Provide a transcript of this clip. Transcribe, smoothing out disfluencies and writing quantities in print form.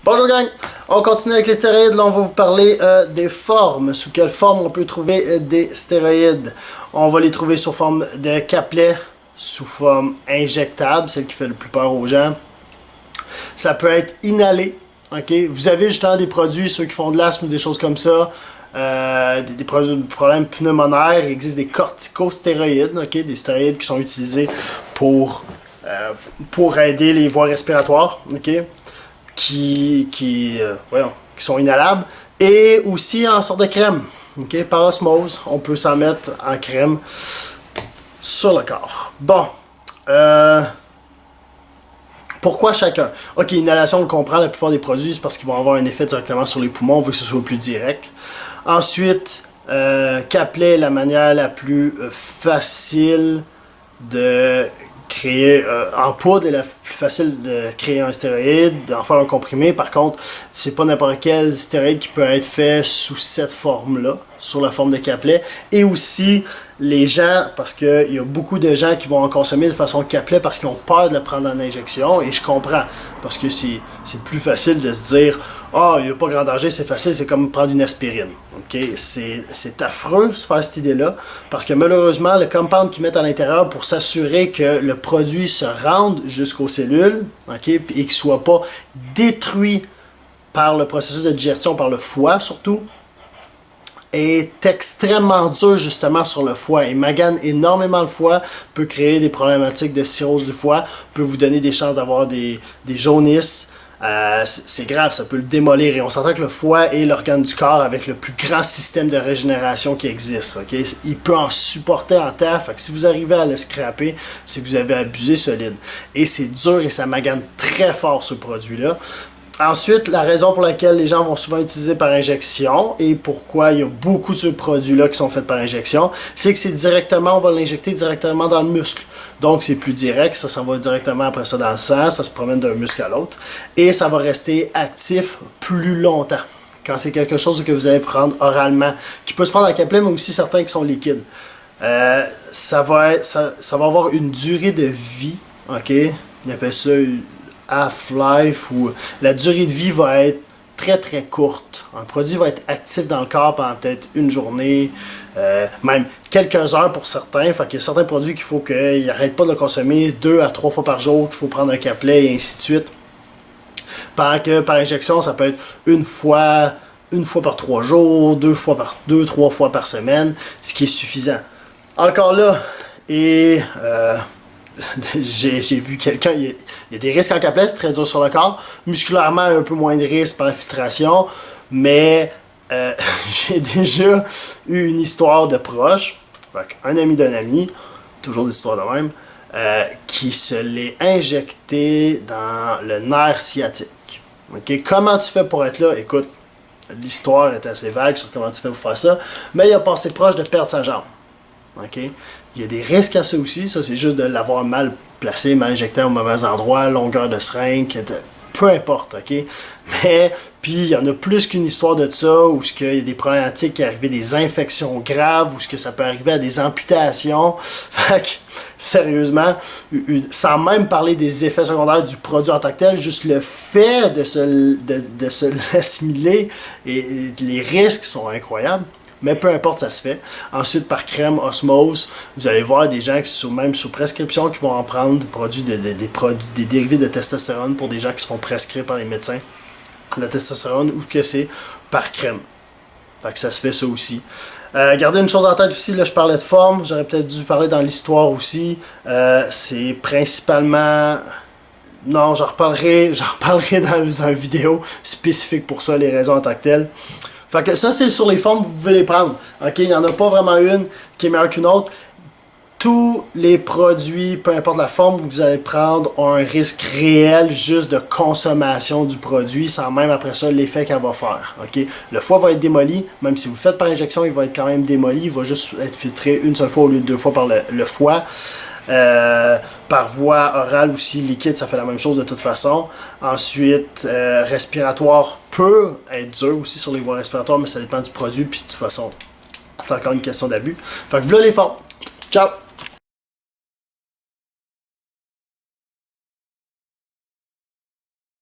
Bonjour gang, on continue avec les stéroïdes. Là on va vous parler des formes, sous quelle forme on peut trouver des stéroïdes. On va les trouver sous forme de capelets, sous forme injectable, celle qui fait le plus peur aux gens. Ça peut être inhalé, ok. Vous avez justement des produits, ceux qui font de l'asthme ou des choses comme ça, des problèmes pneummonaires. Il existe des corticostéroïdes, ok, des stéroïdes qui sont utilisés pour aider les voies respiratoires, ok. Qui sont inhalables, et aussi en sorte de crème, ok, par osmose, on peut s'en mettre en crème sur le corps. Bon, pourquoi chacun? Ok, inhalation, on le comprend, la plupart des produits, c'est parce qu'ils vont avoir un effet directement sur les poumons, on veut que ce soit plus direct. Ensuite, capelet est la manière la plus facile de créer en poudre est la plus facile de créer un stéroïde, d'en faire un comprimé. Par contre, c'est pas n'importe quel stéroïde qui peut être fait sous cette forme-là, sur la forme de capelet. Et aussi, les gens, parce qu'il y a beaucoup de gens qui vont en consommer de façon capelet parce qu'ils ont peur de le prendre en injection, et je comprends, parce que c'est plus facile de se dire « Ah, il n'y a pas grand danger, c'est facile, c'est comme prendre une aspirine. » Okay? C'est affreux de se faire cette idée-là, parce que malheureusement, le compound qu'ils mettent à l'intérieur pour s'assurer que le produit se rende jusqu'aux cellules, okay, et qu'il ne soit pas détruit par le processus de digestion, par le foie surtout, est extrêmement dur justement sur le foie et magane énormément le foie, peut créer des problématiques de cirrhose du foie, peut vous donner des chances d'avoir des jaunisses. C'est grave, ça peut le démolir, et on s'entend que le foie est l'organe du corps avec le plus grand système de régénération qui existe. Okay? Il peut en supporter en terre, fait que si vous arrivez à le scraper, c'est que vous avez abusé solide. Et c'est dur et ça magane très fort ce produit-là. Ensuite, la raison pour laquelle les gens vont souvent utiliser par injection et pourquoi il y a beaucoup de ce produits-là qui sont faits par injection, c'est que c'est directement, on va l'injecter directement dans le muscle. Donc, c'est plus direct, ça va directement après ça dans le sang, ça se promène d'un muscle à l'autre et ça va rester actif plus longtemps. Quand c'est quelque chose que vous allez prendre oralement, qui peut se prendre en capelet, mais aussi certains qui sont liquides. Ça va avoir une durée de vie, ok? On appelle ça half-life, où la durée de vie va être très très courte. Un produit va être actif dans le corps pendant peut-être une journée, même quelques heures pour certains. Fait qu'il y a certains produits qu'il faut qu'ils n'arrêtent pas de le consommer 2 à 3 fois par jour, qu'il faut prendre un capelet et ainsi de suite. Pendant que par injection, ça peut être une fois par 3 jours, 3 fois par semaine, ce qui est suffisant. Encore là, et j'ai vu quelqu'un, il y a des risques en capelet, c'est très dur sur le corps. Musculairement, un peu moins de risques par l'infiltration, mais j'ai déjà eu une histoire de proche, un ami d'un ami, toujours des histoires de même, qui se l'est injecté dans le nerf sciatique. Okay? Comment tu fais pour être là? Écoute, l'histoire est assez vague sur comment tu fais pour faire ça, mais il a passé proche de perdre sa jambe. Okay? Il y a des risques à ça aussi, ça c'est juste de l'avoir mal placé, mal injecté au mauvais endroit, longueur de seringue, peu importe, ok? Mais, puis il y en a plus qu'une histoire de ça, où il y a des problématiques qui arrivent, des infections graves, où ça peut arriver à des amputations. Fait que, sérieusement, sans même parler des effets secondaires du produit en tant que tel, juste le fait de se l'assimiler, et les risques sont incroyables. Mais peu importe, ça se fait. Ensuite, par crème, osmose, vous allez voir des gens qui sont même sous prescription qui vont en prendre des dérivés de testostérone pour des gens qui se font prescrire par les médecins. La testostérone, ou que c'est par crème. Fait que ça se fait ça aussi. Gardez une chose en tête aussi, là je parlais de forme, j'aurais peut-être dû parler dans l'histoire aussi. C'est principalement... Non, j'en reparlerai dans une vidéo spécifique pour ça, les raisons en tant que telles. Fait que ça, c'est sur les formes, vous pouvez les prendre. Ok, il n'y en a pas vraiment une qui est meilleure qu'une autre. Tous les produits, peu importe la forme que vous allez prendre, ont un risque réel juste de consommation du produit, sans même après ça l'effet qu'elle va faire. Okay? Le foie va être démoli, même si vous le faites par injection, il va être quand même démoli, il va juste être filtré une seule fois au lieu de 2 fois par le foie. Par voie orale aussi, liquide, ça fait la même chose de toute façon. Ensuite, respiratoire peut être dur aussi sur les voies respiratoires, mais ça dépend du produit, puis de toute façon, c'est encore une question d'abus. Fait que voilà les formes. Ciao!